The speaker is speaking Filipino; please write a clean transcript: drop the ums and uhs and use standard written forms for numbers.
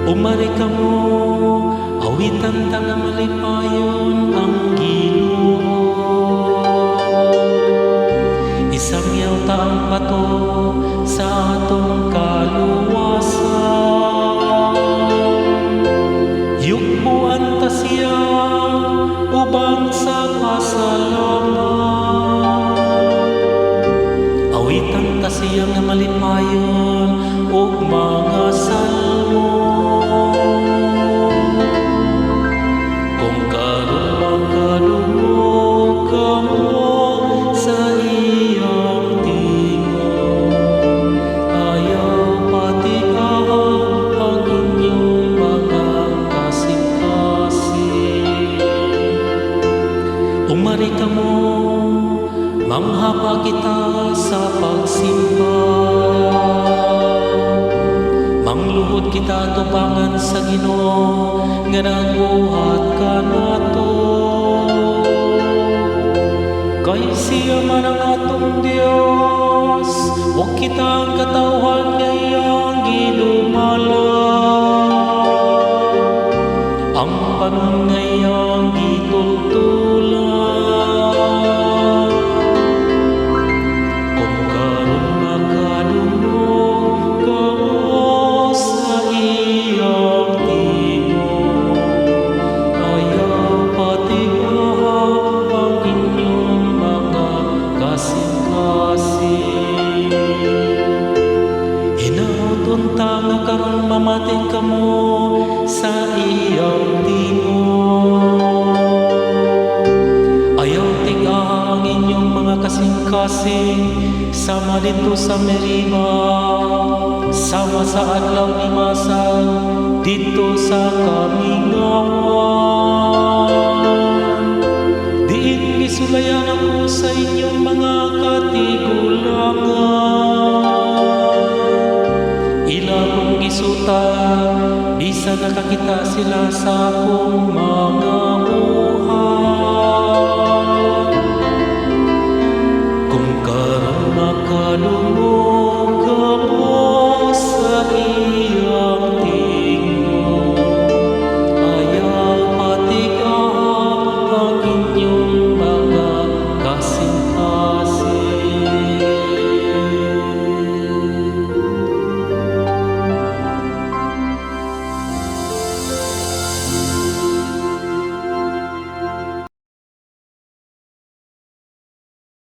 Umari ka mo, awitan ta nga malipayon ang Ginoo. Isangyaw ta ang bato sa atong kaluwasan. Yukbuan ta siya ubang sa pasalamat. Awitan ta siya nga malipayon ug mga salmo. Kung karon makadungog ka mo sa iyang tingog, ayaw patigaan ang inyong mga kasing-kasing. Umari ka mo, manghapa kita sa pagsimba. Mangluhod kita tupangan sa Ginoo nga nagbuhat ka nato. Kay siya man ang atong Dios, huwag kitang katawhan nga iyang ginumala. Ang panon nga iyang gitultulan. Kung karon makadungog ka mo sa iyang tingog, ayaw patigaan ang inyong mga kasing-kasing. Hinauton ta nga karon mamating ka mo sa iyang tingog. Ayaw tigaan ang inyong mga kasing-kasing sama dito sa Meriba, sama sa adlaw ni Masal dito sa Kamingawan. Diin gisulayan ako sa inyong mga katigulangan. Ila kong gisuta, bisa nakakita sila sa akong mga